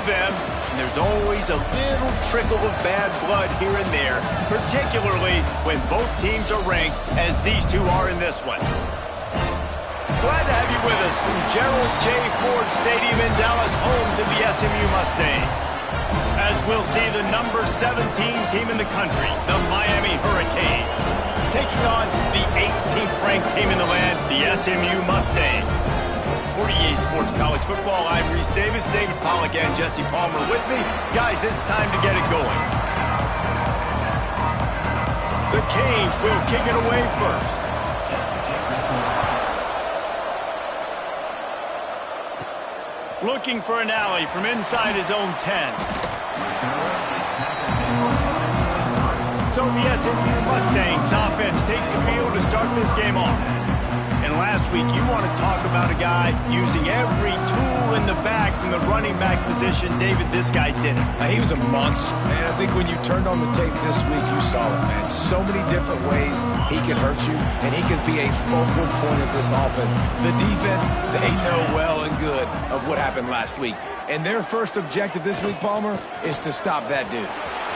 them, and there's always a little trickle of bad blood here and there, particularly when both teams are ranked as these two are in this one. Glad to have you with us from Gerald J. Ford Stadium in Dallas, home to the SMU Mustangs. As we'll see the number 17 team in the country, the Miami Hurricanes, taking on the 18th ranked team in the land, the SMU Mustangs. For EA Sports College Football, I'm Reese Davis, David Pollack, and Jesse Palmer with me. Guys, it's time to get it going. The Canes will kick it away first. Looking for an alley from inside his own 10. So the SMU Mustangs offense takes the field to start this game off. And last week, you want to talk about a guy using every tool in the bag from the running back position. David, this guy did it. He was a monster, man. I think when you turned on the tape this week, you saw it, man. So many different ways he can hurt you, and he could be a focal point of this offense. The defense, they know well and good of what happened last week. And their first objective this week, Palmer, is to stop that dude.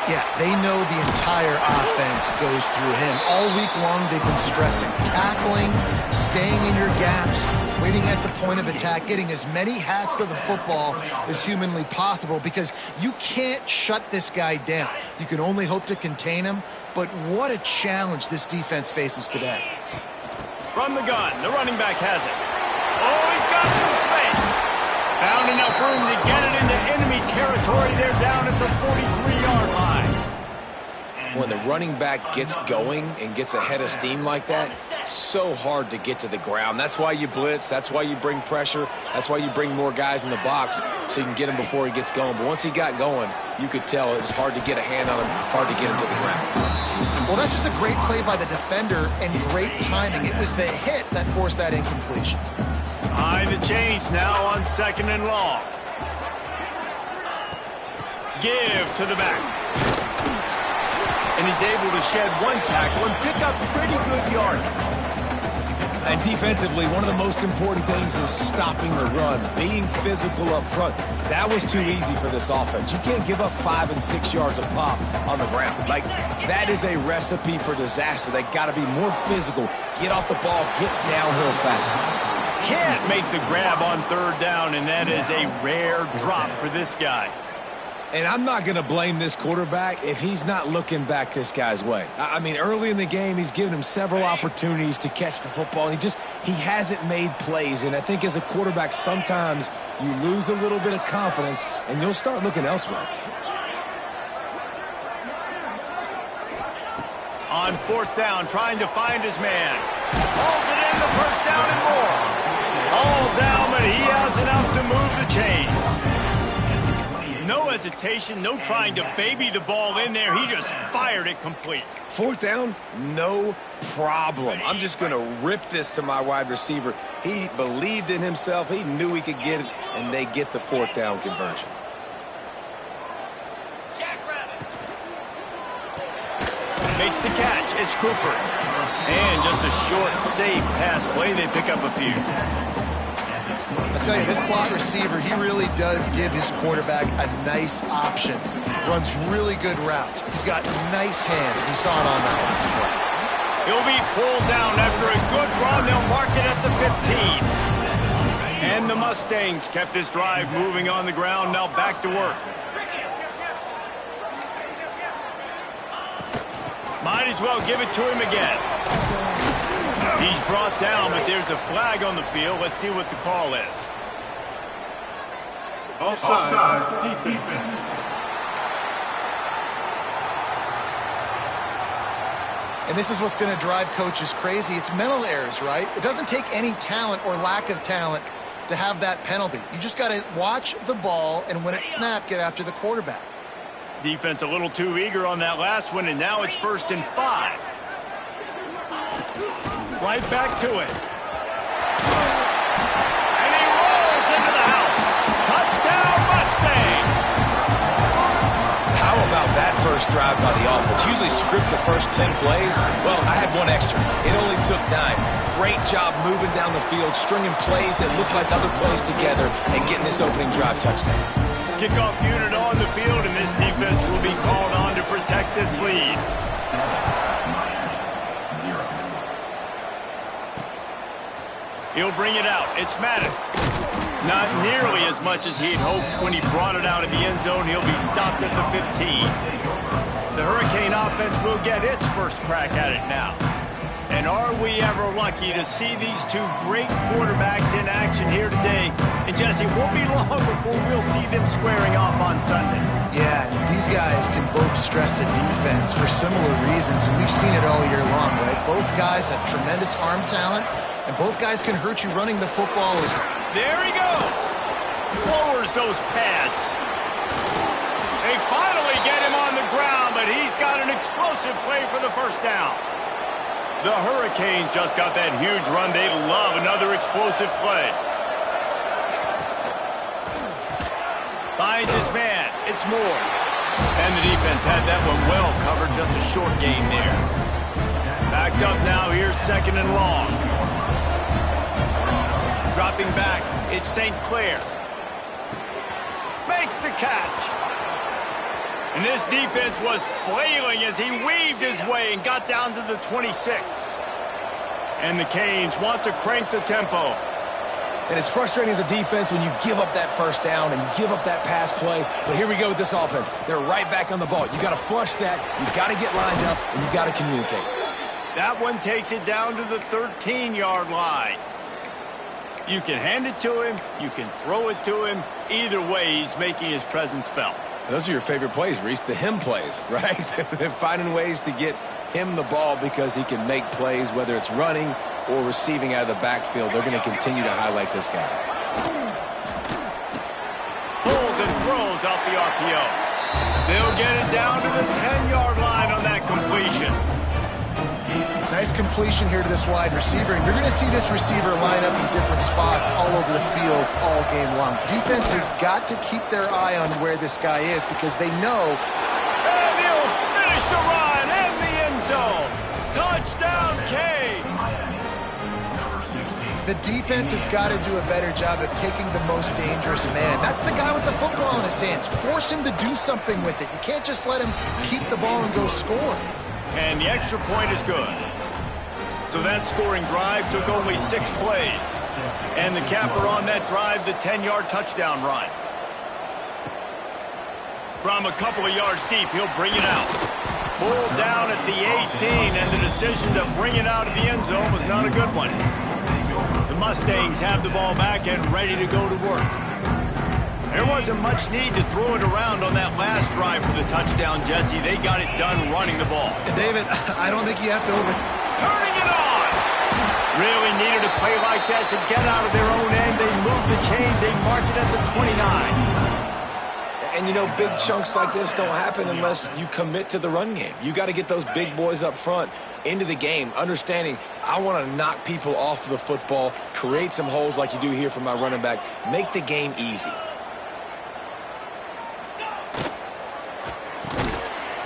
Yeah, they know the entire offense goes through him. All week long, they've been stressing tackling, staying in your gaps, waiting at the point of attack, getting as many hats to the football as humanly possible because you can't shut this guy down. You can only hope to contain him, but what a challenge this defense faces today. From the gun, the running back has it. Oh, he's got some space. Found enough room to get it into enemy territory. They're down at the 43-yard line. When the running back gets going and gets ahead of steam like that, so hard to get to the ground. That's why you blitz. That's why you bring pressure. That's why you bring more guys in the box so you can get him before he gets going. But once he got going, you could tell it was hard to get a hand on him, hard to get him to the ground. Well, that's just a great play by the defender and great timing. It was the hit that forced that incompletion. Behind the chains now on 2nd and long. Give to the back. And he's able to shed one tackle and pick up pretty good yardage. And defensively, one of the most important things is stopping the run, being physical up front. That was too easy for this offense. You can't give up 5 and 6 yards of pop on the ground. Like, that is a recipe for disaster. They got to be more physical, get off the ball, get downhill faster. Can't make the grab on 3rd down, and that is a rare drop for this guy. And I'm not going to blame this quarterback if he's not looking back this guy's way. I mean, early in the game, he's given him several opportunities to catch the football. He hasn't made plays. And I think as a quarterback, sometimes you lose a little bit of confidence, and you'll start looking elsewhere. On 4th down, trying to find his man. Hauls it in the 1st down and more. All down, but he has enough to move the chains. No hesitation, no trying to baby the ball in there. He just fired it complete. 4th down, no problem. I'm just going to rip this to my wide receiver. He believed in himself. He knew he could get it, and they get the 4th down conversion. Makes the catch. It's Cooper. And just a short, safe pass play. They pick up a few. I tell you, this slot receiver, he really does give his quarterback a nice option. Runs really good routes. He's got nice hands. We saw it on that last play. He'll be pulled down after a good run. They'll mark it at the 15. And the Mustangs kept this drive moving on the ground. Now back to work. Might as well give it to him again. He's brought down, but there's a flag on the field. Let's see what the call is. Offside, defense. And this is what's going to drive coaches crazy. It's mental errors, right? It doesn't take any talent or lack of talent to have that penalty. You just got to watch the ball, and when it's snapped, get after the quarterback. Defense a little too eager on that last one, and now it's 1st and 5. Right back to it. And he rolls into the house. Touchdown, Mustangs! How about that first drive by the offense? Usually script the first 10 plays. Well, I had one extra. It only took 9. Great job moving down the field, stringing plays that look like other plays together, and getting this opening drive touchdown. Kickoff unit on the field, and this defense will be called on to protect this lead. He'll bring it out. It's Maddox. Not nearly as much as he'd hoped when he brought it out of the end zone. He'll be stopped at the 15. The Hurricane offense will get its first crack at it now. And are we ever lucky to see these two great quarterbacks in action here today? And Jesse, it won't be long before we'll see them squaring off on Sundays. Yeah, and these guys can both stress a defense for similar reasons, and we've seen it all year long, right? Both guys have tremendous arm talent, and both guys can hurt you running the football as well. There he goes. Lowers those pads. They finally get him on the ground, but he's got an explosive play for the first down. The Hurricanes just got that huge run. They love another explosive play. Finds his man. It's Moore. And the defense had that one well covered. Just a short gain there. Backed up now. Here's second and long. Dropping back. It's St. Clair. Makes the catch. And this defense was flailing as he weaved his way and got down to the 26. And the Canes want to crank the tempo. And it's frustrating as a defense when you give up that first down and you give up that pass play. But here we go with this offense. They're right back on the ball. You got to flush that. You got to get lined up, and you got to communicate. That one takes it down to the 13-yard line. You can hand it to him. You can throw it to him. Either way, he's making his presence felt. Those are your favorite plays, Reese, the him plays, right? They're finding ways to get him the ball because he can make plays, whether it's running or receiving out of the backfield. They're going to continue to highlight this guy. Pulls and throws off the RPO. They'll get it down to the 10-yard line on that completion. Nice completion here to this wide receiver, and you're going to see this receiver line up in different spots all over the field all game long. Defense has got to keep their eye on where this guy is because they know. And he'll finish the run in the end zone. Touchdown, Canes. The defense has got to do a better job of taking the most dangerous man. That's the guy with the football in his hands. Force him to do something with it. You can't just let him keep the ball and go score. And the extra point is good. So that scoring drive took only 6 plays. And the capper on that drive, the 10-yard touchdown run. From a couple of yards deep, he'll bring it out. Pulled down at the 18, and the decision to bring it out of the end zone was not a good one. The Mustangs have the ball back and ready to go to work. There wasn't much need to throw it around on that last drive for the touchdown, Jesse. They got it done running the ball. And David, I don't think you have to Turning it on! Really needed a play like that to get out of their own end. They moved the chains. They mark it at the 29. And, you know, big chunks like this don't happen unless you commit to the run game. You got to get those big boys up front into the game, understanding I want to knock people off the football, create some holes like you do here for my running back, make the game easy.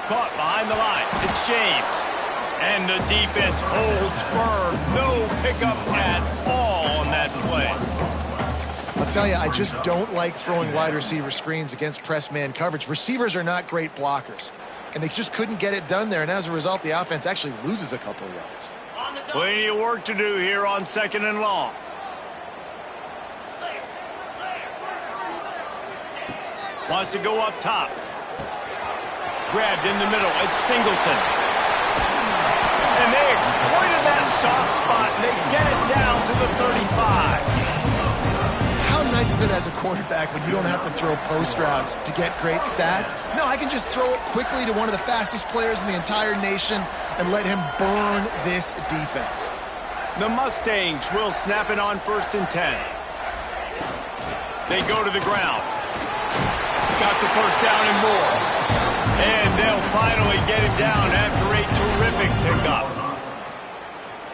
Caught behind the line. It's James. And the defense holds firm. No pickup at all on that play. I'll tell you, I just don't like throwing wide receiver screens against press man coverage. Receivers are not great blockers, and they just couldn't get it done there. And as a result, the offense actually loses a couple of yards. Plenty of work to do here on second and long. Wants to go up top. Grabbed in the middle. It's Singleton. And they exploited that soft spot, and they get it down to the 35. How nice is it as a quarterback when you don't have to throw post routes to get great stats? No, I can just throw it quickly to one of the fastest players in the entire nation and let him burn this defense. The Mustangs will snap it on 1st and 10. They go to the ground. Got the first down and more. And they'll finally get him down after a terrific pickup.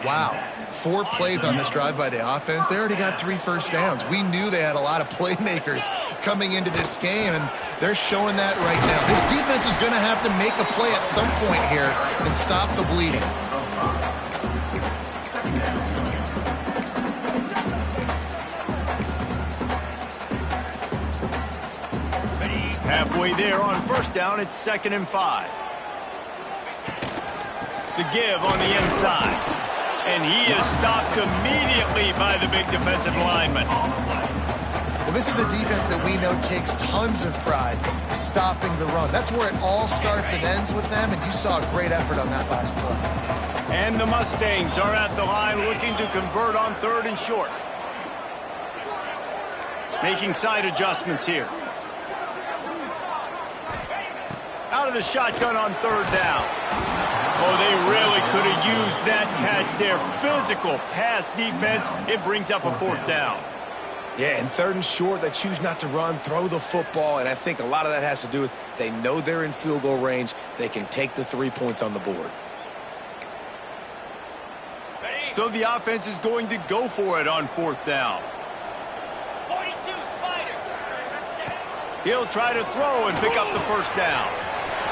Wow. 4 plays on this drive by the offense. They already got 3 first downs. We knew they had a lot of playmakers coming into this game, and they're showing that right now. This defense is going to have to make a play at some point here and stop the bleeding. Halfway there on first down, it's 2nd and 5. The give on the inside. And he is stopped immediately by the big defensive lineman. Well, this is a defense that we know takes tons of pride stopping the run. That's where it all starts and ends with them, and you saw a great effort on that last play. And the Mustangs are at the line looking to convert on 3rd and short. Making side adjustments here. Out of the shotgun on 3rd down. Oh, they really could have used that catch there. Physical pass defense. It brings up a 4th down. Yeah, and 3rd and short, they choose not to run, throw the football, and I think a lot of that has to do with they know they're in field goal range. They can take the 3 points on the board. So the offense is going to go for it on 4th down. 42 Spiders. He'll try to throw and pick up the 1st down.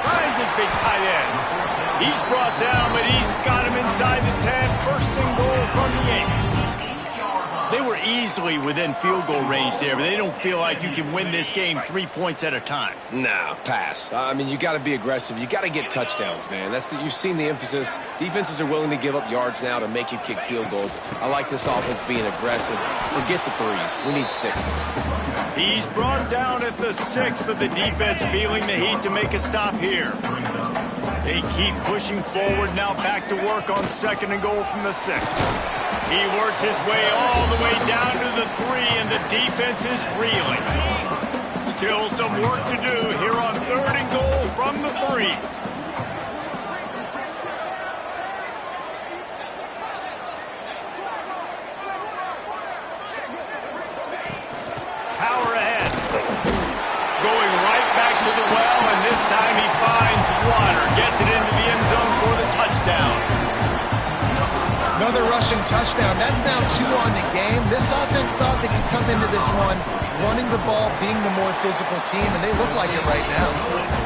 Finds his big tight end. He's brought down, but he's got him inside the 10. 1st and goal from the 8. They were easily within field goal range there, but they don't feel like you can win this game 3 points at a time. No, pass. I mean, you got to be aggressive. You got to get touchdowns, man. You've seen the emphasis. Defenses are willing to give up yards now to make you kick field goals. I like this offense being aggressive. Forget the 3s. We need 6s. He's brought down at the 6, but the defense feeling the heat to make a stop here. They keep pushing forward, now back to work on 2nd and goal from the 6. He works his way all the way down to the 3, and the defense is reeling. Still some work to do here on 3rd and goal from the 3. Power ahead. Going right back to the well, and this time he finds water. Gets it into the end zone for the touchdown. Another rushing touchdown. That's now 2 on the game. This offense thought they could come into this one running the ball, being the more physical team, and they look like it right now.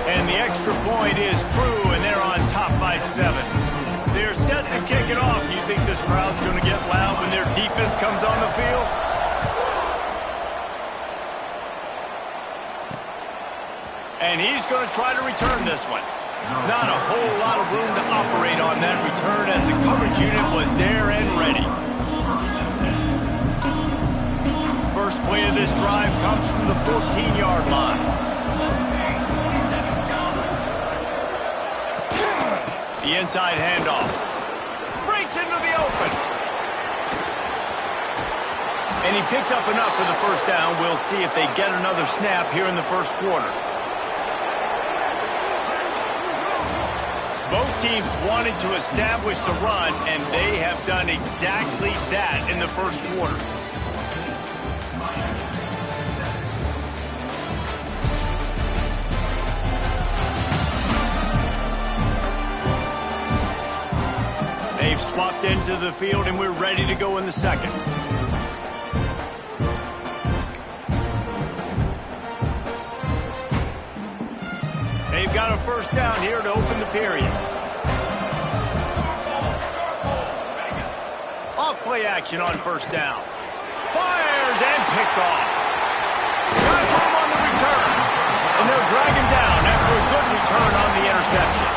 And the extra point is true, and they're on top by 7. They're set to kick it off. You think this crowd's going to get loud when their defense comes on the field? And he's going to try to return this one. Not a whole lot of room to operate on that return as the coverage unit was there and ready. First play of this drive comes from the 14-yard line. The inside handoff. Breaks into the open. And he picks up enough for the 1st down. We'll see if they get another snap here in the 1st quarter. Both teams wanted to establish the run, and they have done exactly that in the 1st quarter. They've swapped into the field, and we're ready to go in the 2nd. They've got a 1st down here to open the period. Off-play action on 1st down. Fires and picked off. Got home on the return. And they'll drag him down after a good return on the interception.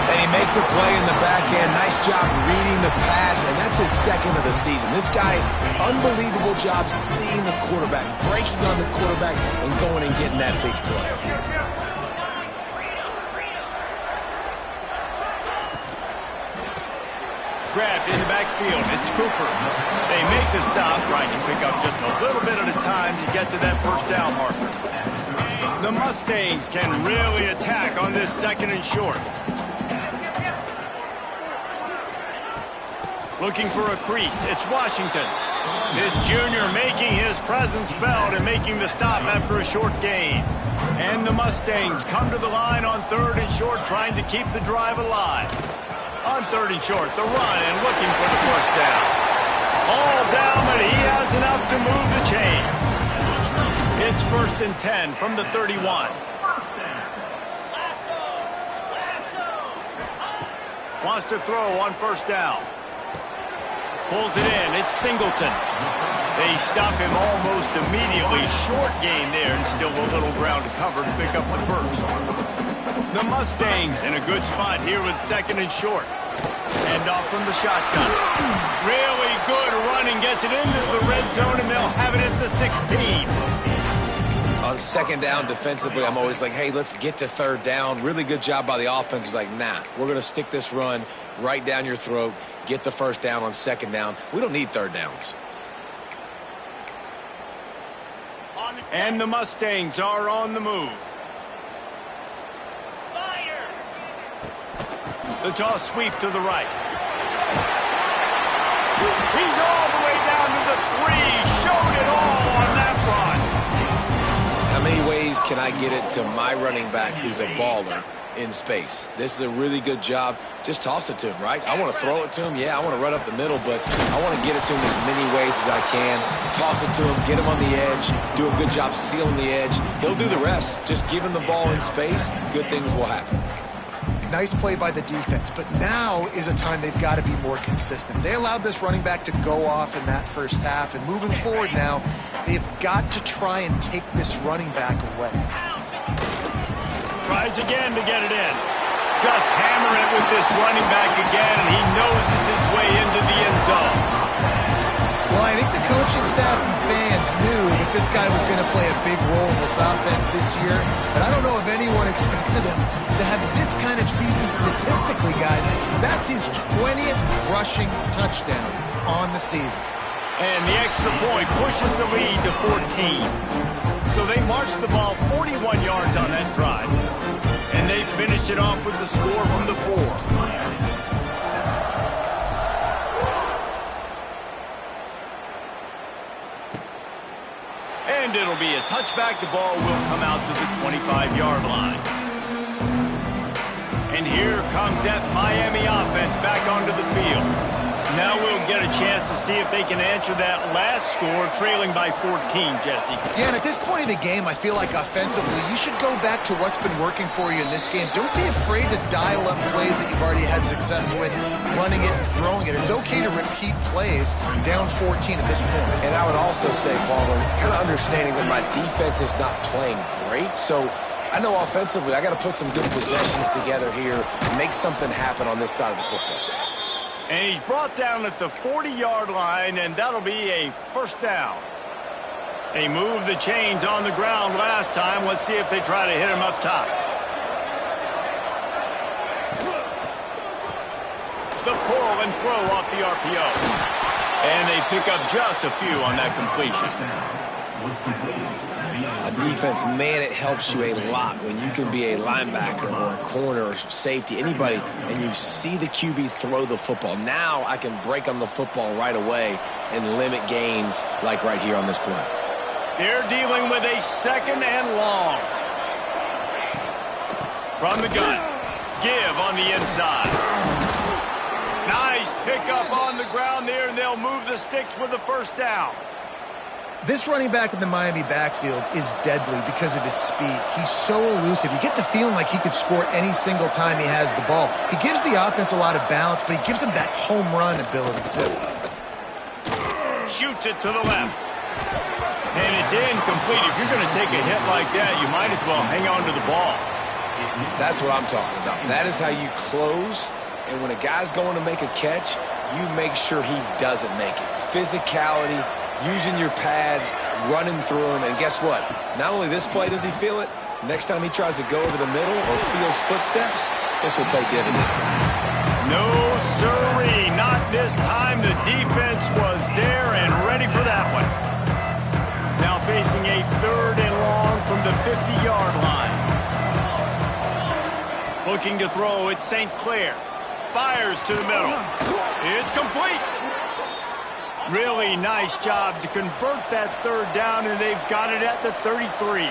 And he makes a play in the back end. Nice job reading the pass, and that's his 2nd of the season. This guy, unbelievable job seeing the quarterback, breaking on the quarterback, and going and getting that big play. Grabbed in the backfield. It's Cooper. They make the stop, trying to pick up just a little bit at a time to get to that 1st down marker. The Mustangs can really attack on this 2nd and short. Looking for a crease. It's Washington. This junior making his presence felt and making the stop after a short gain. And the Mustangs come to the line on 3rd and short, trying to keep the drive alive. On 3rd and short, the run and looking for the 1st down. All down, but he has enough to move the chains. It's 1st and 10 from the 31. Wants to throw on 1st down. Pulls it in. It's Singleton. They stop him almost immediately. Short gain there, and still a little ground to cover to pick up the first. The Mustangs in a good spot here with second and short. Hand off from the shotgun. Really good running. Gets it into the red zone, and they'll have it at the 16. On second down defensively, I'm always like, hey, let's get to third down. Really good job by the offense. It's like, nah, we're going to stick this run right down your throat, get the first down on second down. We don't need third downs. And the Mustangs are on the move. Spider. The toss sweep to the right. He's all the way down to the 3. Showed it all on that run. How many ways can I get it to my running back who's a baller in space? This is a really good job. Just toss it to him, right? I want to throw it to him. Yeah, I want to run up the middle, but I want to get it to him as many ways as I can. Toss it to him, get him on the edge, do a good job sealing the edge. He'll do the rest. Just give him the ball in space, good things will happen. Nice play by the defense, but now is a time they've got to be more consistent. They allowed this running back to go off in that first half, and moving forward now, they've got to try and take this running back away. Tries again to get it in. Just hammer it with this running back again, and he noses his way into the end zone. Well, I think the coaching staff and fans knew that this guy was going to play a big role in this offense this year, but I don't know if anyone expected him to have this kind of season statistically, guys. That's his 20th rushing touchdown on the season. And the extra point pushes the lead to 14. So they marched the ball 41 yards on that drive. And they finished it off with the score from the 4. And it'll be a touchback. The ball will come out to the 25-yard line. And here comes that Miami offense back onto the field. Now we'll get a chance to see if they can answer that last score, trailing by 14, Jesse. Yeah, and at this point of the game, I feel like offensively, you should go back to what's been working for you in this game. Don't be afraid to dial up plays that you've already had success with, running it and throwing it. It's okay to repeat plays down 14 at this point. And I would also say, Palmer, kind of understanding that my defense is not playing great, so I know offensively I got to put some good possessions together here, make something happen on this side of the football. And he's brought down at the 40-yard line, and that'll be a first down. They moved the chains on the ground last time. Let's see if they try to hit him up top. The pull and throw off the RPO. And they pick up just a few on that completion. Defense, man, it helps you a lot when you can be a linebacker or a corner or safety, anybody, and you see the QB throw the football. Now I can break on the football right away and limit gains like right here on this play. They're dealing with a second and long. From the gun. Give on the inside. Nice pickup on the ground there, and they'll move the sticks with the first down. This running back in the Miami backfield is deadly because of his speed. He's so elusive. You get the feeling like he could score any single time he has the ball. He gives the offense a lot of balance, but he gives them that home run ability, too. Shoots it to the left. And it's incomplete. If you're going to take a hit like that, you might as well hang on to the ball. That's what I'm talking about. That is how you close, and when a guy's going to make a catch, you make sure he doesn't make it. Physicality, using your pads, running through them, and guess what? Not only this play does he feel it, next time he tries to go over the middle or feels footsteps, this will pay dividends. No, sirree, not this time. The defense was there and ready for that one. Now facing a third and long from the 50-yard line. Looking to throw, it's St. Clair. Fires to the middle. It's complete. Really nice job to convert that third down, and they've got it at the 33.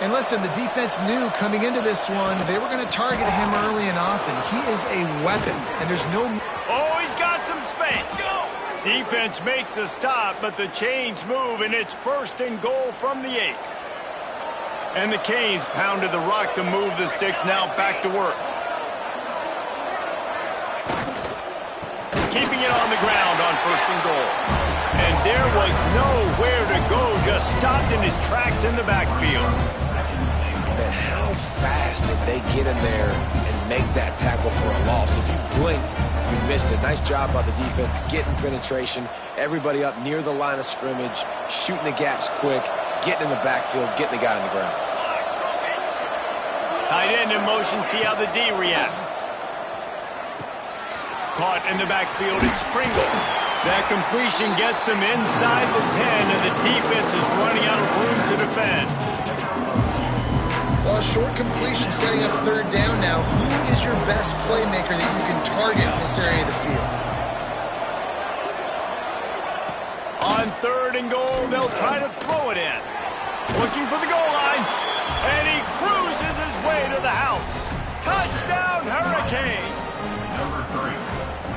And listen, the defense knew coming into this one, they were going to target him early and often. He is a weapon, and there's no... Oh, he's got some space. Defense makes a stop, but the chains move, and it's first and goal from the 8. And the Canes pounded the rock to move the sticks, now back to work. keeping it on the ground on 1st and goal. And there was nowhere to go, just stopped in his tracks in the backfield. Man, how fast did they get in there and make that tackle for a loss? If you blinked, you missed it. Nice job by the defense, getting penetration, everybody up near the line of scrimmage, shooting the gaps quick, getting in the backfield, getting the guy on the ground. Tight end in motion, see how the D reacts. Caught in the backfield, it's Pringle. That completion gets them inside the 10, and the defense is running out of room to defend. Well, a short completion setting up 3rd down now. Who is your best playmaker that you can target in this area of the field? On 3rd and goal, they'll try to throw it in. Looking for the goal line, and he cruises his way to the house. Touchdown, Hurricanes! Number 3.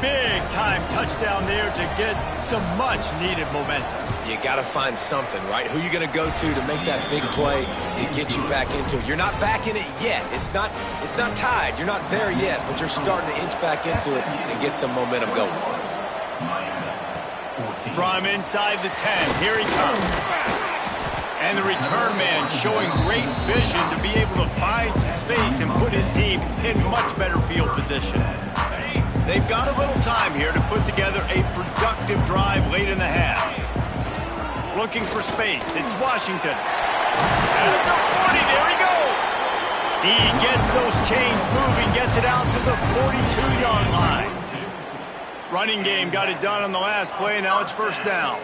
Big-time touchdown there to get some much-needed momentum. You got to find something, right? Who you going to go to make that big play to get you back into it? You're not back in it yet. It's not tied. You're not there yet, but you're starting to inch back into it and get some momentum going. From inside the 10, here he comes. And the return man showing great vision to be able to find some space and put his team in much better field position. They've got a little time here to put together a productive drive late in the half. Looking for space, it's Washington. At the 40, there he goes. He gets those chains moving, gets it out to the 42-yard line. Running game got it done on the last play, now it's 1st down.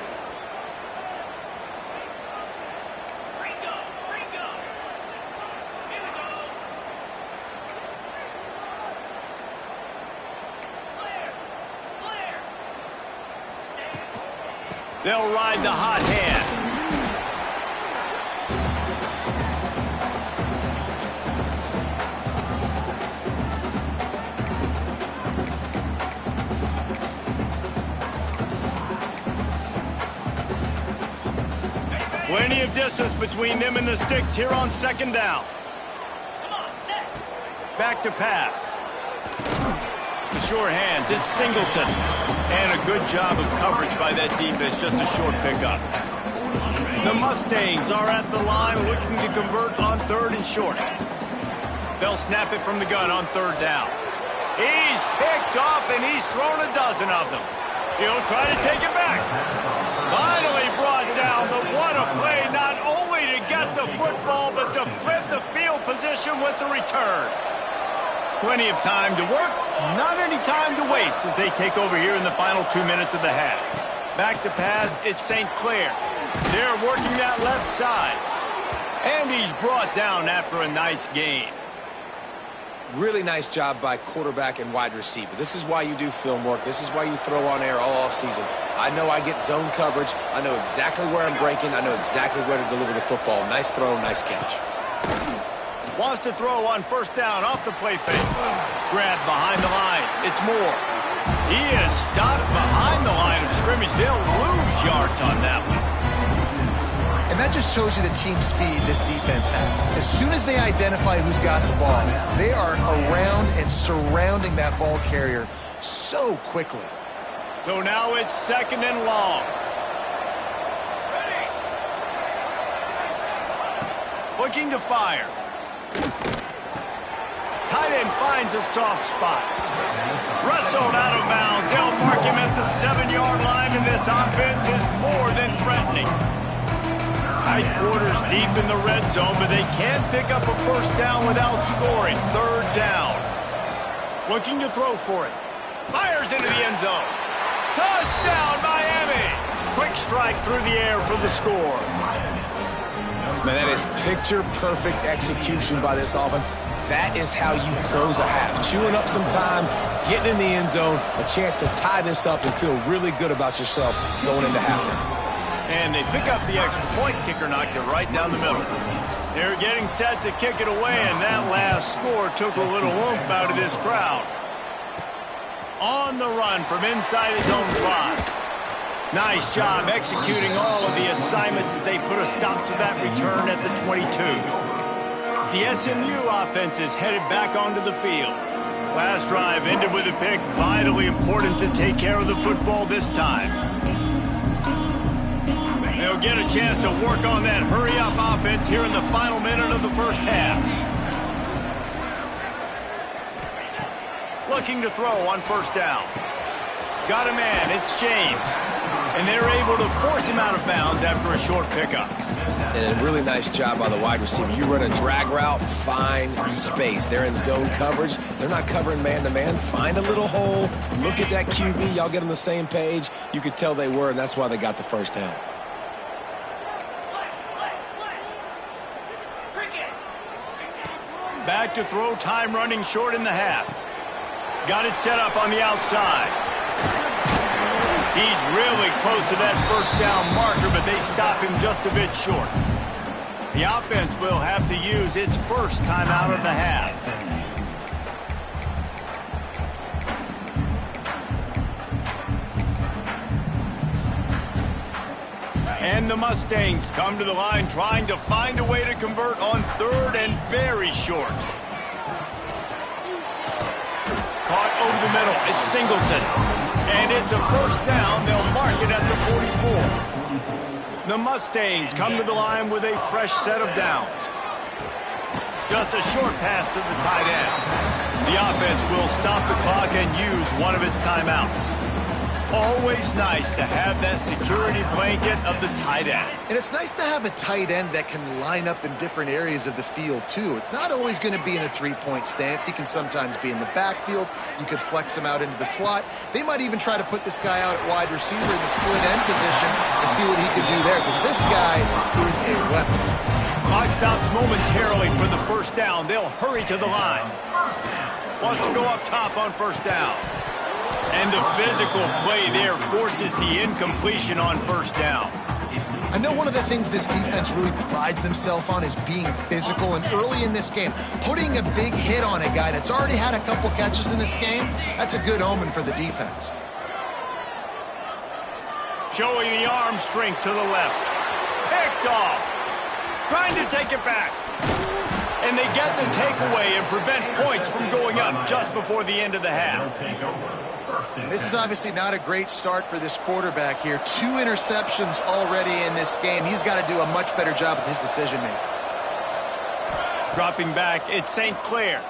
They'll ride the hot hand. Plenty of distance between them and the sticks here on 2nd down. Back to pass. The sure hands, it's Singleton. And a good job of coverage by that defense, just a short pickup. The Mustangs are at the line looking to convert on 3rd and short. They'll snap it from the gun on 3rd down. He's picked off and he's thrown a dozen of them. He'll try to take it back. Finally brought down, but what a play, not only to get the football, but to flip the field position with the return. Plenty of time to work, not any time to waste as they take over here in the final 2 minutes of the half. Back to pass, it's St. Clair. They're working that left side. And he's brought down after a nice gain. Really nice job by quarterback and wide receiver. This is why you do film work. This is why you throw on air all offseason. I know I get zone coverage. I know exactly where I'm breaking. I know exactly where to deliver the football. Nice throw, nice catch. Wants to throw on 1st down off the play fake. Grab behind the line. It's Moore. He is stopped behind the line of scrimmage. They'll lose yards on that one. And that just shows you the team speed this defense has. As soon as they identify who's got the ball, they are around and surrounding that ball carrier so quickly. So now it's 2nd and long. Looking to fire. Tight end finds a soft spot. Wrestled out of bounds. They'll mark him at the 7-yard line, and this offense is more than threatening. Tight quarters deep in the red zone, but they can't pick up a 1st down without scoring. 3rd down. Looking to throw for it. Fires into the end zone. Touchdown, Miami! Quick strike through the air for the score. Man, that is picture-perfect execution by this offense. That is how you close a half. Chewing up some time, getting in the end zone, a chance to tie this up and feel really good about yourself going into halftime. And they pick up the extra point. Kicker knocked it right down the middle. They're getting set to kick it away, and that last score took a little oomph out of this crowd. On the run from inside his own 5. Nice job executing all of the assignments as they put a stop to that return at the 22. The SMU offense is headed back onto the field. Last drive ended with a pick. Vitally important to take care of the football this time. They'll get a chance to work on that hurry-up offense here in the final minute of the first half. Looking to throw on first down. Got a man. It's James. And they're able to force him out of bounds after a short pickup. And a really nice job by the wide receiver. You run a drag route, find space. They're in zone coverage. They're not covering man-to-man. Find a little hole. Look at that QB. Y'all get on the same page. You could tell they were, and that's why they got the first down. Back to throw, time running short in the half. Got it set up on the outside. He's really close to that first down marker, but they stop him just a bit short. The offense will have to use its first timeout of the half. And the Mustangs come to the line trying to find a way to convert on third and very short. Caught over the middle. It's Singleton. And it's a first down. They'll mark it at the 44. The Mustangs come to the line with a fresh set of downs. Just a short pass to the tight end. The offense will stop the clock and use one of its timeouts. Always nice to have that security blanket of the tight end. And it's nice to have a tight end that can line up in different areas of the field, too. It's not always going to be in a three-point stance. He can sometimes be in the backfield. You could flex him out into the slot. They might even try to put this guy out at wide receiver in the split end position and see what he can do there, because this guy is a weapon. Clock stops momentarily for the first down. They'll hurry to the line. Wants to go up top on first down. And the physical play there forces the incompletion on first down. I know one of the things this defense really prides themselves on is being physical, and early in this game, putting a big hit on a guy that's already had a couple catches in this game, that's a good omen for the defense. Showing the arm strength to the left. Picked off. Trying to take it back. And they get the takeaway and prevent points from going up just before the end of the half. This is obviously not a great start for this quarterback here. 2 interceptions already in this game. He's got to do a much better job with his decision-making. Dropping back, it's St. Clair.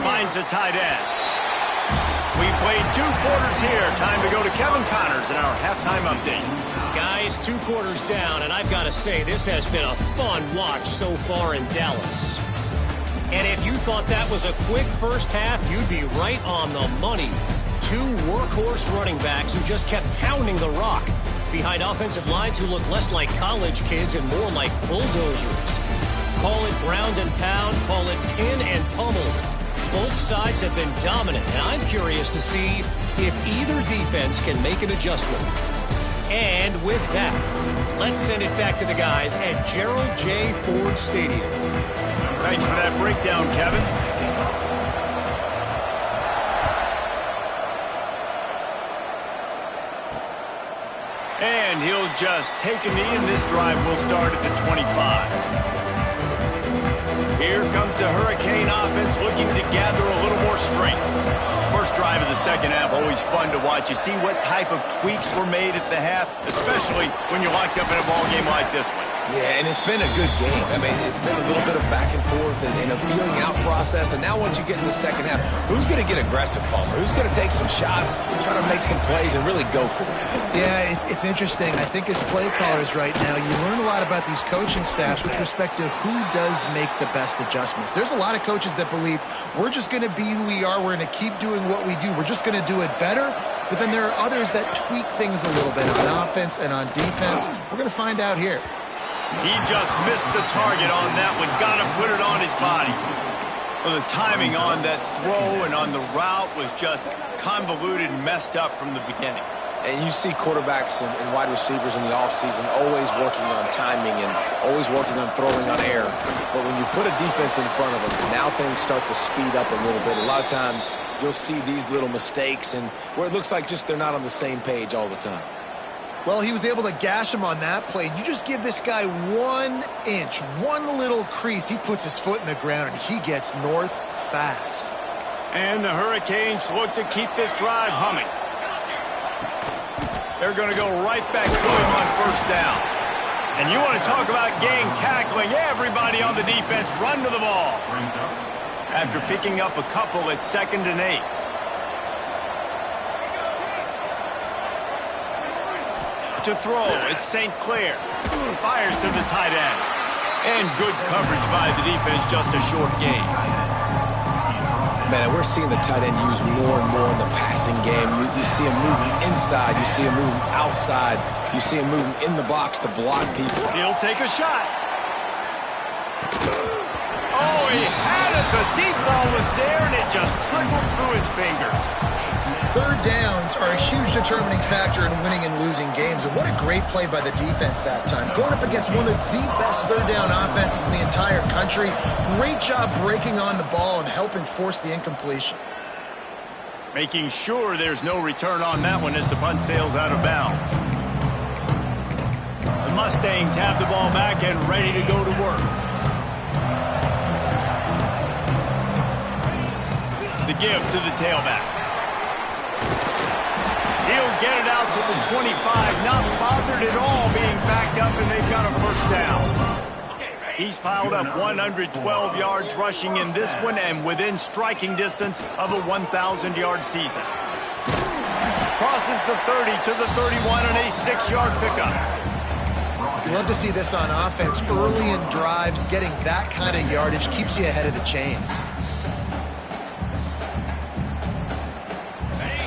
Finds a tight end. We played 2 quarters here. Time to go to Kevin Connors in our halftime update. Guys, 2 quarters down, and I've got to say, this has been a fun watch so far in Dallas. And if you thought that was a quick first half, you'd be right on the money. 2 workhorse running backs who just kept pounding the rock behind offensive lines who look less like college kids and more like bulldozers. Call it ground and pound, call it pin and pummel. Both sides have been dominant, and I'm curious to see if either defense can make an adjustment. And with that, let's send it back to the guys at Gerald J. Ford Stadium. Thanks for that breakdown, Kevin. And he'll just take a knee, and this drive will start at the 25. Here comes the Hurricane offense looking to gather a little more strength. First drive of the second half, always fun to watch. You see what type of tweaks were made at the half, especially when you're locked up in a ball game like this one. Yeah, and it's been a good game. I mean, it's been a little bit of back and forth and a feeling out process. And now once you get in the second half, who's going to get aggressive, Palmer? Who's going to take some shots, try to make some plays, and really go for it? Yeah, it's interesting. I think as play callers right now, you learn a lot about these coaching staffs with respect to who does make the best adjustments. There's a lot of coaches that believe we're just going to be who we are. We're going to keep doing what we do. We're just going to do it better. But then there are others that tweak things a little bit on offense and on defense. We're going to find out here. He just missed the target on that one. Got to put it on his body. Well, the timing on that throw and on the route was just convoluted and messed up from the beginning. And you see quarterbacks and wide receivers in the offseason always working on timing and always working on throwing on air. But when you put a defense in front of them, now things start to speed up a little bit. A lot of times you'll see these little mistakes and where it looks like just they're not on the same page all the time. Well, he was able to gash him on that play. You just give this guy 1 inch, one little crease. He puts his foot in the ground, and he gets north fast. And the Hurricanes look to keep this drive humming. They're going to go right back to him on first down. And you want to talk about gang tackling. Everybody on the defense run to the ball. After picking up a couple at 2nd and 8. To throw, it's St. Clair. Fires to the tight end. And good coverage by the defense, just a short gain. Man, we're seeing the tight end used more and more in the passing game. You see him moving inside. You see him moving outside. You see him moving in the box to block people. He'll take a shot. Oh, he had it. The deep ball was there, and it just trickled through his fingers. Third downs are a huge determining factor in winning and losing games. And what a great play by the defense that time. Going up against one of the best third down offenses in the entire country. Great job breaking on the ball and helping force the incompletion. Making sure there's no return on that one as the punt sails out of bounds. The Mustangs have the ball back and ready to go to work. The give to the tailback. He'll get it out to the 25, not bothered at all being backed up, and they've got a first down. He's piled up 112 yards rushing in this one and within striking distance of a 1,000-yard season. Crosses the 30 to the 31 and a 6-yard pickup. You love to see this on offense. Early in drives, getting that kind of yardage keeps you ahead of the chains.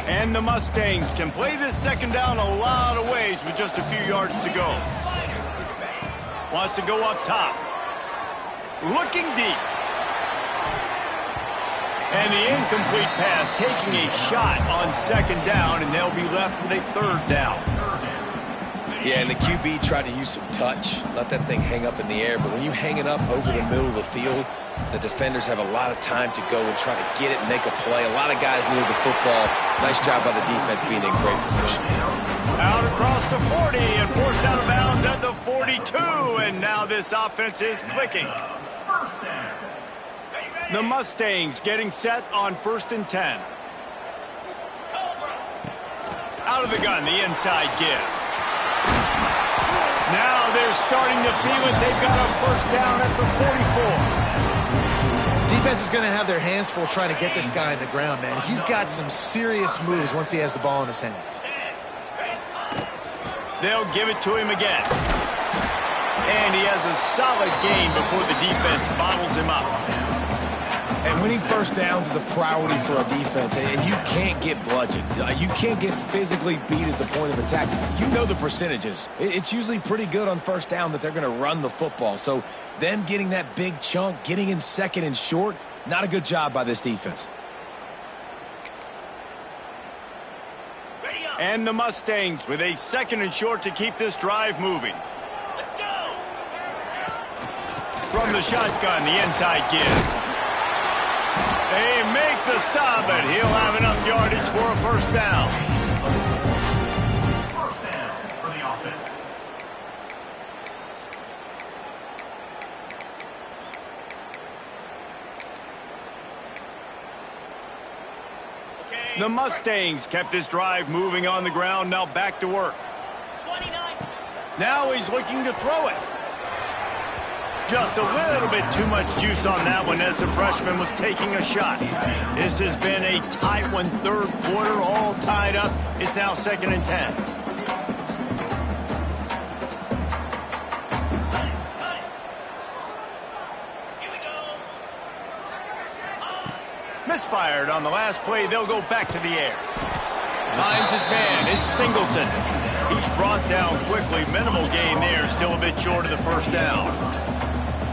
And the Mustangs can play this second down a lot of ways with just a few yards to go. Wants to go up top. Looking deep. And the incomplete pass taking a shot on second down, and they'll be left with a third down. Yeah, and the QB tried to use some touch, let that thing hang up in the air. But when you hang it up over the middle of the field, the defenders have a lot of time to go and try to get it and make a play. A lot of guys near the football. Nice job by the defense being in great position. Out across the 40 and forced out of bounds at the 42. And now this offense is clicking. The Mustangs getting set on 1st and 10. Out of the gun, the inside give. Now they're starting to feel it. They've got a first down at the 44. Defense is going to have their hands full trying to get this guy on the ground, man. He's got some serious moves once he has the ball in his hands. They'll give it to him again. And he has a solid gain before the defense bottles him up. And winning first downs is a priority for a defense, and you can't get bludgeoned. You can't get physically beat at the point of attack. You know the percentages. It's usually pretty good on first down that they're going to run the football. So them getting that big chunk, getting in second and short, not a good job by this defense. And the Mustangs with a 2nd and short to keep this drive moving. Let's go. From the shotgun, the inside give. They make the stop, but he'll have enough yardage for a first down. First down for the offense. The Mustangs kept this drive moving on the ground, now back to work. 29. Now he's looking to throw it. Just a little bit too much juice on that one as the freshman was taking a shot. This has been a tight one, third quarter, all tied up. It's now 2nd and 10. Here we go. Misfired on the last play. They'll go back to the air. Finds his man. It's Singleton. He's brought down quickly. Minimal gain there. Still a bit short of the first down.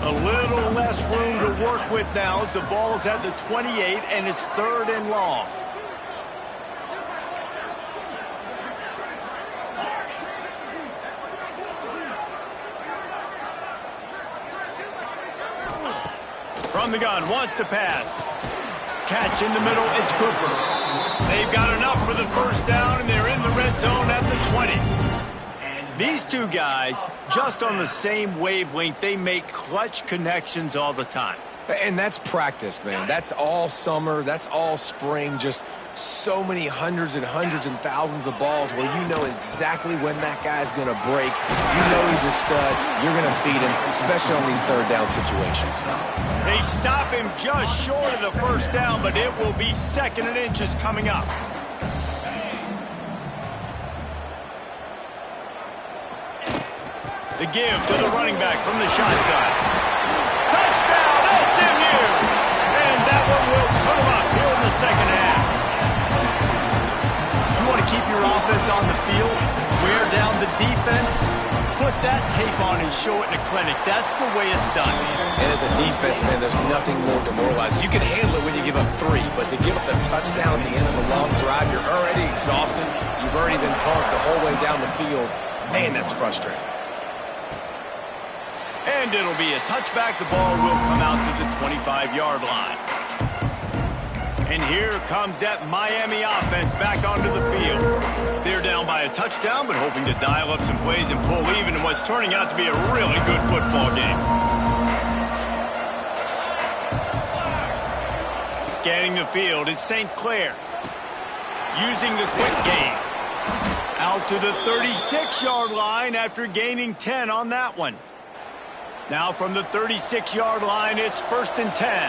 A little less room to work with now as the ball's at the 28 and it's 3rd and long. From the gun, wants to pass. Catch in the middle, it's Cooper. They've got enough for the first down and they're in the red zone at the 20. These two guys, just on the same wavelength, they make clutch connections all the time. And that's practiced, man. That's all summer. That's all spring. Just so many hundreds and thousands of balls where you know exactly when that guy's going to break. You know he's a stud. You're going to feed him, especially on these third down situations. They stop him just short of the first down, but it will be 2nd and inches coming up. The give to the running back from the shotgun. Touchdown, SMU! And that one will put them up here in the second half. You want to keep your offense on the field, wear down the defense, put that tape on and show it in a clinic. That's the way it's done. And as a defense, man, there's nothing more demoralizing. You can handle it when you give up 3, but to give up the touchdown at the end of a long drive, you're already exhausted. You've already been punked the whole way down the field. Man, that's frustrating. And it'll be a touchback. The ball will come out to the 25-yard line. And here comes that Miami offense back onto the field. They're down by a touchdown, but hoping to dial up some plays and pull even in what's turning out to be a really good football game. Scanning the field, it's St. Clair. Using the quick game. Out to the 36-yard line after gaining 10 on that one. Now from the 36-yard line, it's 1st and 10.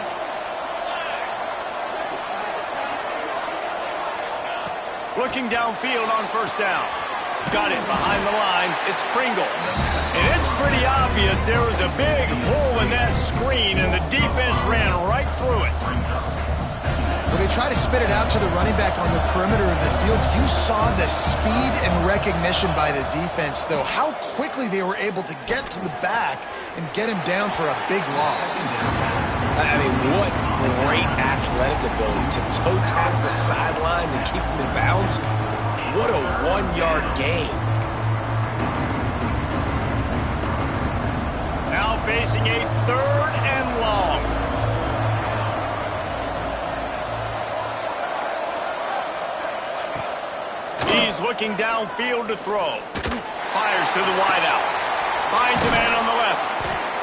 Looking downfield on first down. Got it behind the line. It's Pringle. And it's pretty obvious there was a big hole in that screen, and the defense ran right through it. When they try to spit it out to the running back on the perimeter of the field, you saw the speed and recognition by the defense, though, how quickly they were able to get to the back and get him down for a big loss. I mean, what great athletic ability to toe tap the sidelines and keep him in bounds. What a 1-yard gain. Now facing a 3rd and long. He's looking downfield to throw. Fires to the wideout. Finds a man on the left.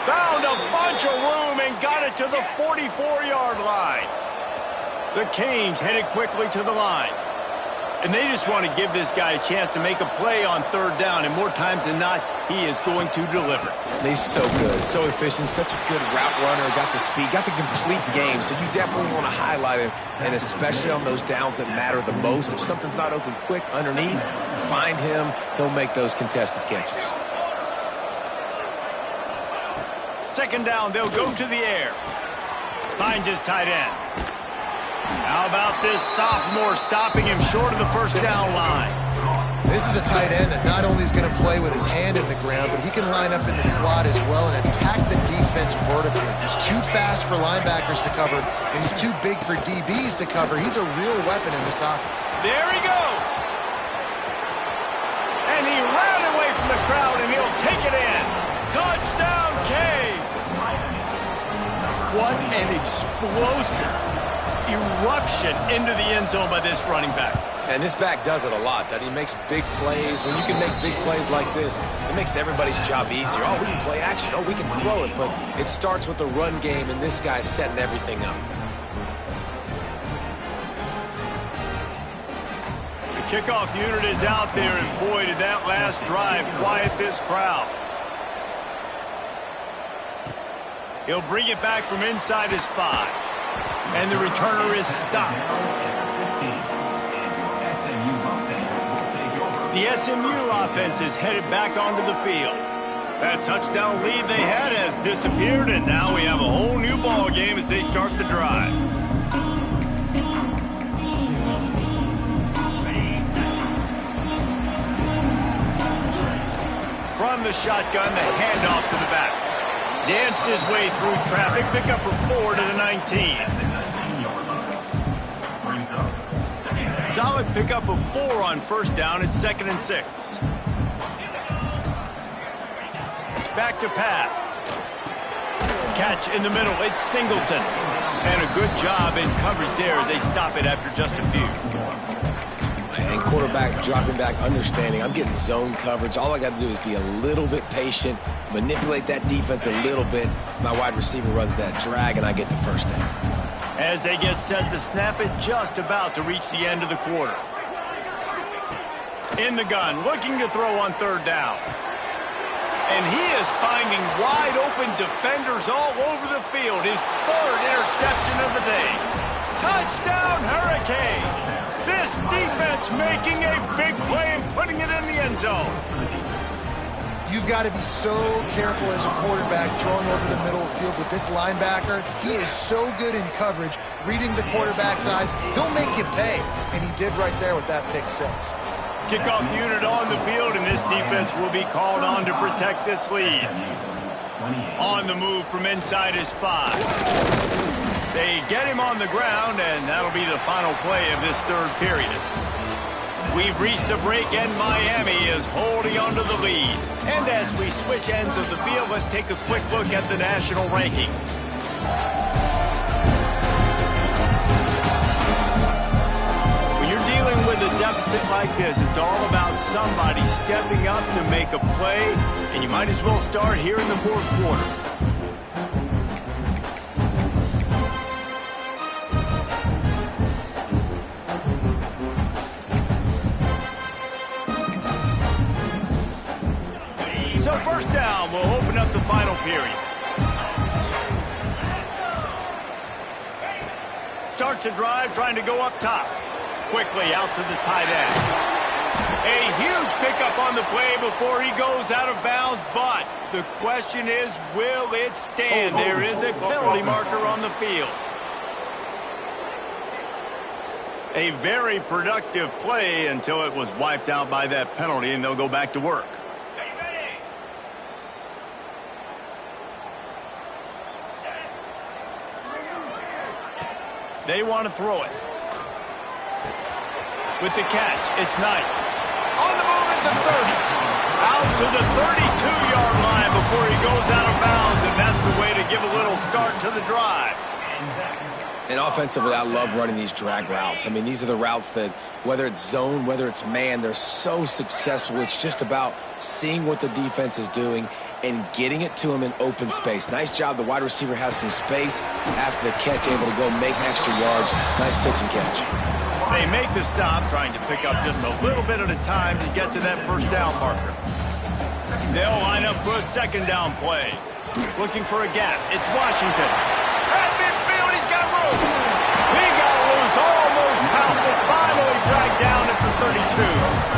Found a bunch of room and got it to the 44-yard line. The Canes headed quickly to the line. And they just want to give this guy a chance to make a play on 3rd down, and more times than not, he is going to deliver. He's so good, so efficient, such a good route runner, got the speed, got the complete game, so you definitely want to highlight him, and especially on those downs that matter the most. If something's not open quick underneath, find him, he'll make those contested catches. 2nd down, they'll go to the air. Finds his tight end. How about this sophomore stopping him short of the first down line? This is a tight end that not only is going to play with his hand in the ground, but he can line up in the slot as well and attack the defense vertically. He's too fast for linebackers to cover, and he's too big for DBs to cover. He's a real weapon in this offense. There he goes. And he ran away from the crowd, and he'll take it in. Touchdown, Canes. What an explosive eruption into the end zone by this running back. And this back does it a lot, that he makes big plays. When you can make big plays like this, it makes everybody's job easier. Oh, we can play action. Oh, we can throw it. But it starts with the run game, and this guy's setting everything up. The kickoff unit is out there, and boy, did that last drive quiet this crowd. He'll bring it back from inside his 5. And the returner is stopped. The SMU offense is headed back onto the field. That touchdown lead they had has disappeared, and now we have a whole new ball game as they start the drive. From the shotgun, the handoff to the back. Danced his way through traffic, pick up a 4 to the 19. Solid pickup of 4 on first down. It's 2nd and 6. Back to pass. Catch in the middle. It's Singleton. And a good job in coverage there as they stop it after just a few. And quarterback dropping back, understanding I'm getting zone coverage. All I got to do is be a little bit patient, manipulate that defense a little bit. My wide receiver runs that drag, and I get the first down. As they get set to snap it, just about to reach the end of the quarter. In the gun, looking to throw on third down. And he is finding wide-open defenders all over the field. His third interception of the day. Touchdown, Hurricane! This defense making a big play and putting it in the end zone. You've got to be so careful as a quarterback throwing over the middle of the field with this linebacker. He is so good in coverage, reading the quarterback's eyes. He'll make you pay, and he did right there with that pick six. Kickoff unit on the field, and this defense will be called on to protect this lead. On the move from inside his 5. They get him on the ground, and that'll be the final play of this third period. We've reached a break, and Miami is holding on to the lead. And as we switch ends of the field, let's take a quick look at the national rankings. When you're dealing with a deficit like this, it's all about somebody stepping up to make a play, and you might as well start here in the fourth quarter. So first down, we'll open up the final period. Starts a drive, trying to go up top. Quickly out to the tight end. A huge pickup on the play before he goes out of bounds, but the question is, will it stand? There is a penalty marker on the field. A very productive play until it was wiped out by that penalty, and they'll go back to work. They want to throw it. With the catch, it's Knight. On the move at the 30. Out to the 32-yard line before he goes out of bounds, and that's the way to give a little start to the drive. And offensively, I love running these drag routes. I mean, these are the routes that, whether it's zone, whether it's man, they're so successful. It's just about seeing what the defense is doing and getting it to him in open space. Nice job. The wide receiver has some space after the catch, able to go make extra yards. Nice pitch and catch. They make the stop, trying to pick up just a little bit at a time to get to that first down marker. They'll line up for a second down play. Looking for a gap. It's Washington. At midfield, he's got room. He got loose, almost housed it, finally dragged down at the 32.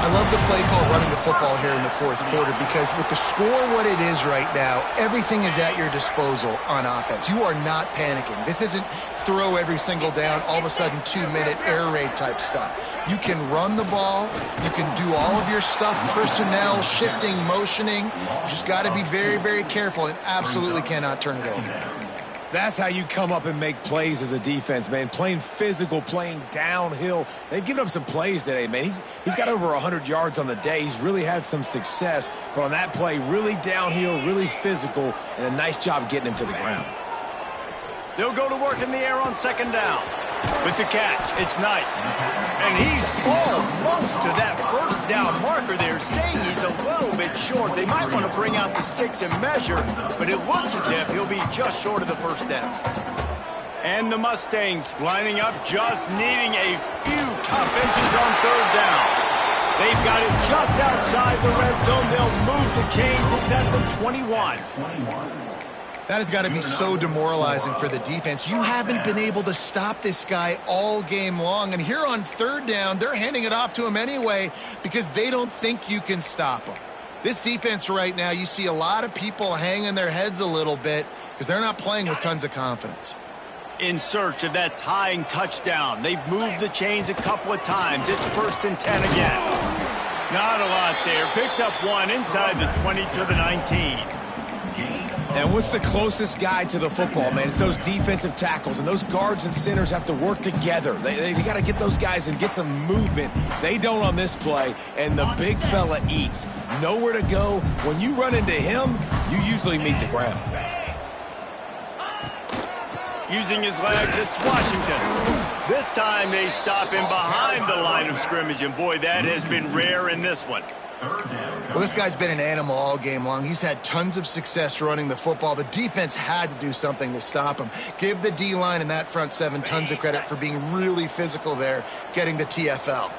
I love the play call running the football here in the fourth quarter because with the score what it is right now, everything is at your disposal on offense. You are not panicking. This isn't throw every single down, all of a sudden 2-minute air raid type stuff. You can run the ball. You can do all of your stuff, personnel, shifting, motioning. You just got to be very, very careful and absolutely cannot turn it over. That's how you come up and make plays as a defense, man. Playing physical, playing downhill. They've given up some plays today, man. He's got over 100 yards on the day. He's really had some success. But on that play, really downhill, really physical, and a nice job getting him to the ground. They'll go to work in the air on second down. With the catch, it's Knight. And he's almost to that first down marker there, saying he's a little bit short. They might want to bring out the sticks and measure, but it looks as if he'll be just short of the first down. And the Mustangs lining up, just needing a few tough inches on third down. They've got it just outside the red zone. They'll move the chains. It's at the 21. That has got to be so demoralizing for the defense. You haven't been able to stop this guy all game long. And here on third down, they're handing it off to him anyway because they don't think you can stop him. This defense right now, you see a lot of people hanging their heads a little bit because they're not playing with tons of confidence. In search of that tying touchdown. They've moved the chains a couple of times. It's 1st and 10 again. Not a lot there. Picks up one inside the 20 to the 19. And what's the closest guy to the football, man? It's those defensive tackles, and those guards and centers have to work together. They got to get those guys and get some movement. They don't on this play, and the big fella eats. Nowhere to go. When you run into him, you usually meet the ground. Using his legs, it's Washington. This time they stop him behind the line of scrimmage, and boy, that has been rare in this one. Well, this guy's been an animal all game long. He's had tons of success running the football. The defense had to do something to stop him. Give the D-line and that front seven tons of credit for being really physical there, getting the TFL.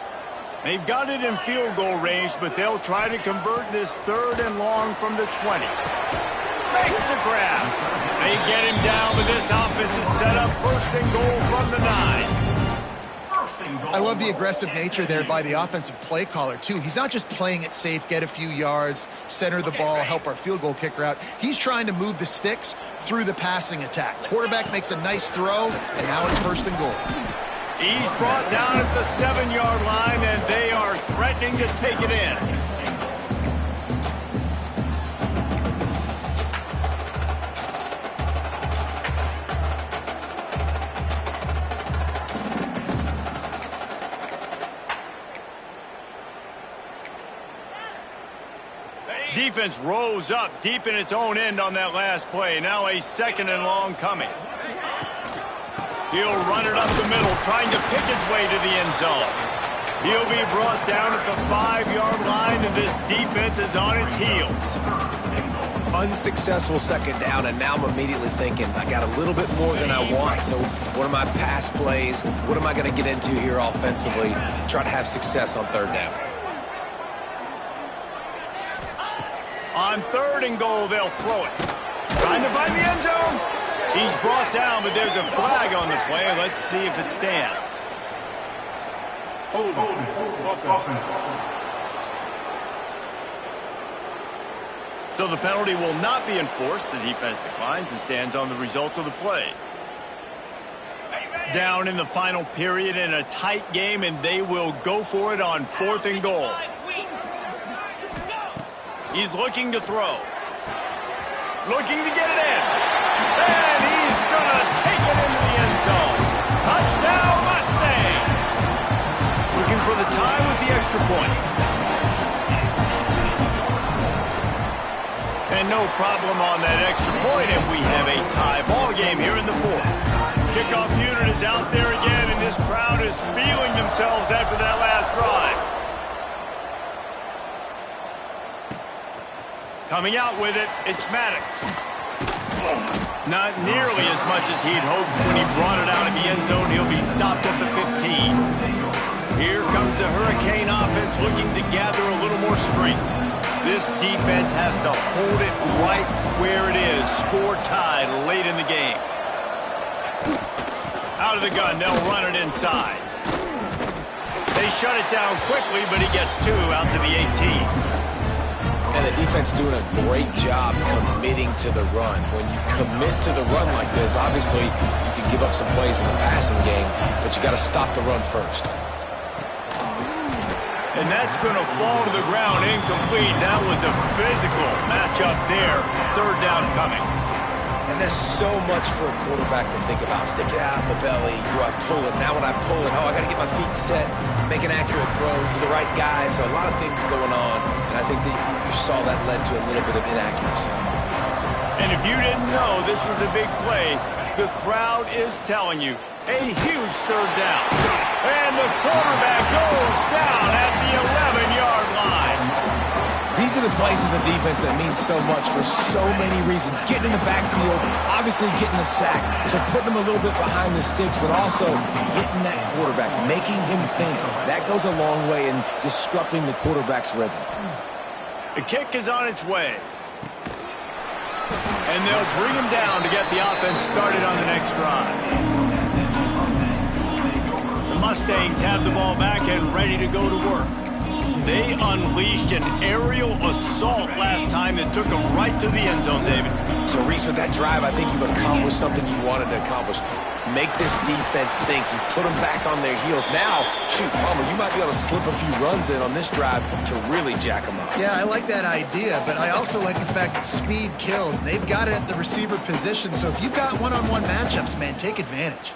They've got it in field goal range, but they'll try to convert this 3rd and long from the 20. Makes the grab. They get him down, but this offense is set up 1st and goal from the 9. I love the aggressive nature there by the offensive play caller, too. He's not just playing it safe, get a few yards, center the ball, help our field goal kicker out. He's trying to move the sticks through the passing attack. Quarterback makes a nice throw, and now it's 1st and goal. He's brought down at the 7-yard line, and they are threatening to take it in. Defense rose up deep in its own end on that last play. Now a 2nd and long coming. He'll run it up the middle, trying to pick his way to the end zone. He'll be brought down at the 5-yard line, and this defense is on its heels. Unsuccessful 2nd down, and now I'm immediately thinking, I got a little bit more than I want, so what are my pass plays? What am I going to get into here offensively to try to have success on 3rd down? On 3rd and goal, they'll throw it. Trying to find the end zone. He's brought down, but there's a flag on the play. Let's see if it stands. So the penalty will not be enforced. The defense declines and stands on the result of the play. Down in the final period in a tight game, and they will go for it on 4th and goal. He's looking to throw. Looking to get it in. And he's going to take it into the end zone. Touchdown, Mustangs. Looking for the tie with the extra point. And no problem on that extra point, and we have a tie ball game here in the 4th. Kickoff unit is out there again, and this crowd is feeling themselves after that last drive. Coming out with it, it's Maddox. Not nearly as much as he'd hoped when he brought it out of the end zone. He'll be stopped at the 15. Here comes the Hurricane offense looking to gather a little more strength. This defense has to hold it right where it is. Score tied late in the game. Out of the gun, they'll run it inside. They shut it down quickly, but he gets 2 out to the 18. And the defense doing a great job committing to the run. When you commit to the run like this, obviously you can give up some plays in the passing game, but you got to stop the run first. And that's going to fall to the ground incomplete. That was a physical matchup there. 3rd down coming. And there's so much for a quarterback to think about. Stick it out in the belly. Do I pull it? Now when I pull it, I got to get my feet set, make an accurate throw to the right guy. So a lot of things going on. And I think that you saw that led to a little bit of inaccuracy. And if you didn't know this was a big play, the crowd is telling you a huge 3rd down. And the quarterback goes down at the 11-yard line. These are the plays as a defense that mean so much for so many reasons. Getting in the backfield, obviously getting the sack, so putting him a little bit behind the sticks, but also hitting that quarterback, making him think. That goes a long way in disrupting the quarterback's rhythm. The kick is on its way. And they'll bring him down to get the offense started on the next drive. The Mustangs have the ball back and ready to go to work. They unleashed an aerial assault last time that took them right to the end zone, David. So, Reese, with that drive, I think you've accomplished something you wanted to accomplish. Make this defense think. You put them back on their heels. Now, shoot, Palmer, you might be able to slip a few runs in on this drive to really jack them up. Yeah, I like that idea, but I also like the fact that speed kills. They've got it at the receiver position, so if you've got one-on-one matchups, man, take advantage.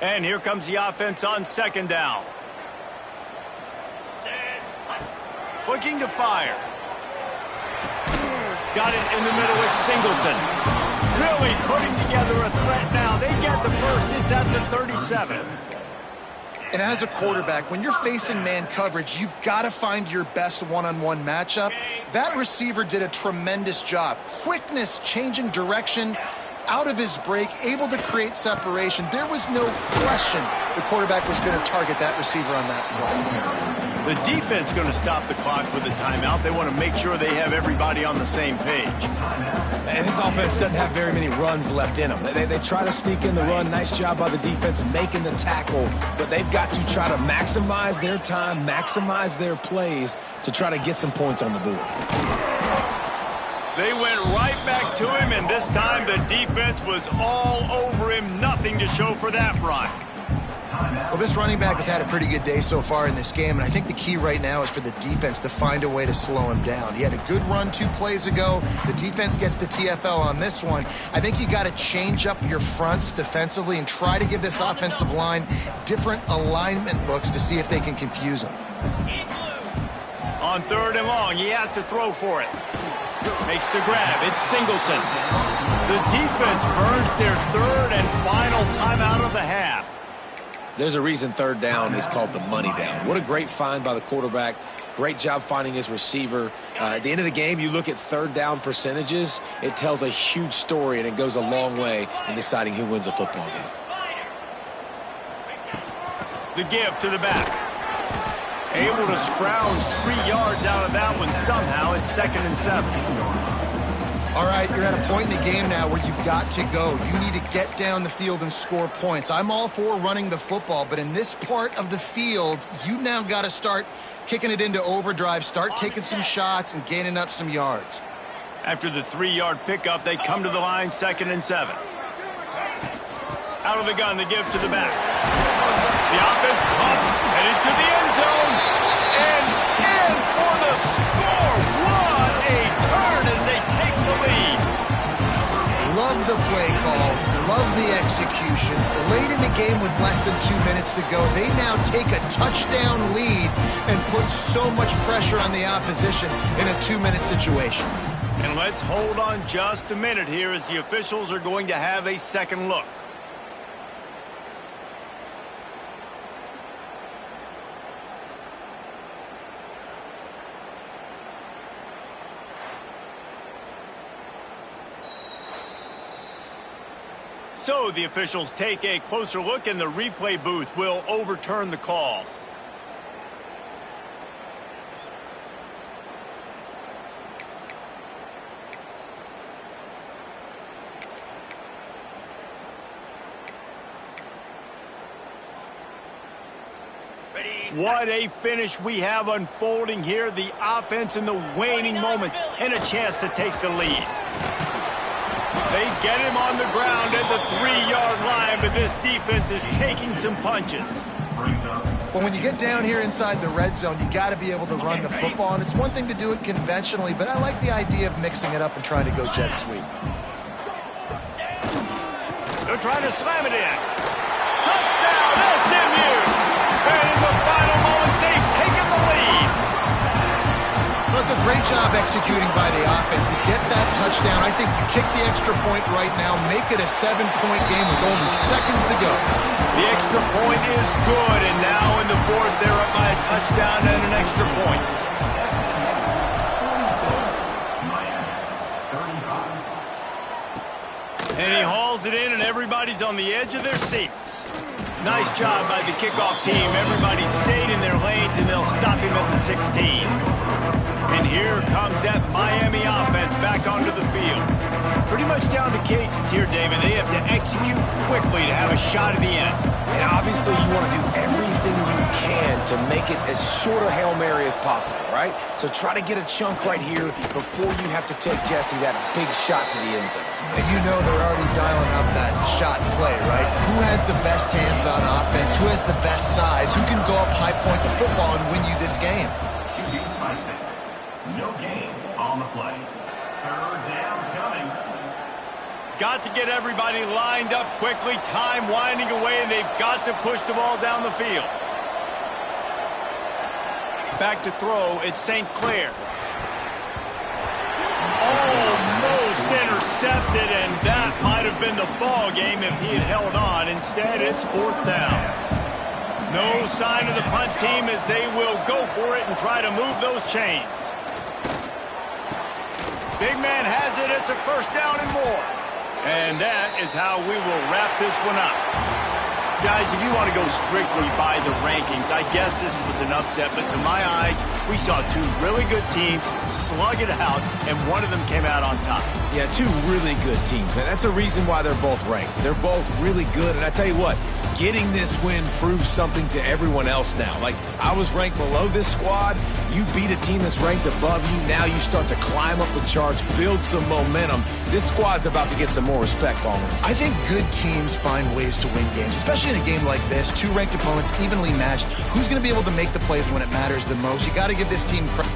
And here comes the offense on 2nd down. Looking to fire. Got it in the middle with Singleton. Really putting together a threat now. They get the first. It's at the 37. And as a quarterback, when you're facing man coverage, you've got to find your best one-on-one matchup. That receiver did a tremendous job. Quickness, changing direction, out of his break, able to create separation. There was no question the quarterback was going to target that receiver on that play. The defense going to stop the clock with a timeout. They want to make sure they have everybody on the same page. And this offense doesn't have very many runs left in them. They try to sneak in the run. Nice job by the defense making the tackle. But they've got to try to maximize their time, maximize their plays to try to get some points on the board. They went right back to him, and this time the defense was all over him. Nothing to show for that run. Well, this running back has had a pretty good day so far in this game, and I think the key right now is for the defense to find a way to slow him down. He had a good run 2 plays ago. The defense gets the TFL on this one. I think you got to change up your fronts defensively and try to give this offensive line different alignment looks to see if they can confuse him. On 3rd and long, he has to throw for it. Makes the grab. It's Singleton. The defense burns their 3rd and final timeout of the half. There's a reason 3rd down is called the money down. What a great find by the quarterback. Great job finding his receiver. At the end of the game, you look at 3rd down percentages. It tells a huge story, and it goes a long way in deciding who wins a football game. The give to the back. Able to scrounge 3 yards out of that one somehow. It's 2nd and 7. All right, you're at a point in the game now where you've got to go. You need to get down the field and score points. I'm all for running the football, but in this part of the field, you now got to start kicking it into overdrive, start taking some shots and gaining up some yards. After the 3-yard pickup, they come to the line, 2nd and 7. Out of the gun, the give to the back. The offense cuts, headed to the end zone, and in for the score. What a turn as they take the lead. Love the play call, love the execution. Late in the game with less than 2 minutes to go, they now take a touchdown lead and put so much pressure on the opposition in a 2-minute situation. And let's hold on just a minute here as the officials are going to have a second look. So the officials take a closer look, and the replay booth will overturn the call. What a finish we have unfolding here. The offense in the waning moments and a chance to take the lead. They get him on the ground at the 3-yard line, but this defense is taking some punches. Well, when you get down here inside the red zone, you got to be able to run the football, and it's one thing to do it conventionally, but I like the idea of mixing it up and trying to go jet sweep. They're trying to slam it in. Touchdown, SMU! And in the final moments, they've taken the lead. Well, it's a great job executing by the offense to get that touchdown. I think you kick the extra point right now, make it a 7-point game with only seconds to go. The extra point is good, and now in the 4th, they're up by a touchdown and an extra point. And he hauls it in, and everybody's on the edge of their seats. Nice job by the kickoff team. Everybody stayed in their lanes, and they'll stop him at the 16. And here comes that Miami offense back onto the field. Pretty much down to cases here, David. They have to execute quickly to have a shot at the end. And obviously you want to do everything you can to make it as short a Hail Mary as possible, right? So try to get a chunk right here before you have to take, Jesse, that big shot to the end zone. And you know they're already dialing up that shot play, right? Who has the best hands on offense? Who has the best size? Who can go up high point the football and win you this game? No gain on the play. 3rd down coming. Got to get everybody lined up quickly. Time winding away, and they've got to push the ball down the field. Back to throw, it's St. Clair. Almost intercepted, and that might have been the ball game if he had held on. Instead, it's 4th down. No sign of the punt team as they will go for it and try to move those chains. Big man has it. It's a 1st down and more. And that is how we will wrap this one up. Guys, if you want to go strictly by the rankings, I guess this was an upset, but to my eyes, we saw two really good teams slug it out, and one of them came out on top. Yeah, two really good teams, man. That's a reason why they're both ranked. They're both really good, and I tell you what, getting this win proves something to everyone else now. Like, I was ranked below this squad. You beat a team that's ranked above you. Now you start to climb up the charts, build some momentum. This squad's about to get some more respect on them. I think good teams find ways to win games, especially in a game like this. Two ranked opponents, evenly matched. Who's going to be able to make the plays when it matters the most? You got to give this team credit.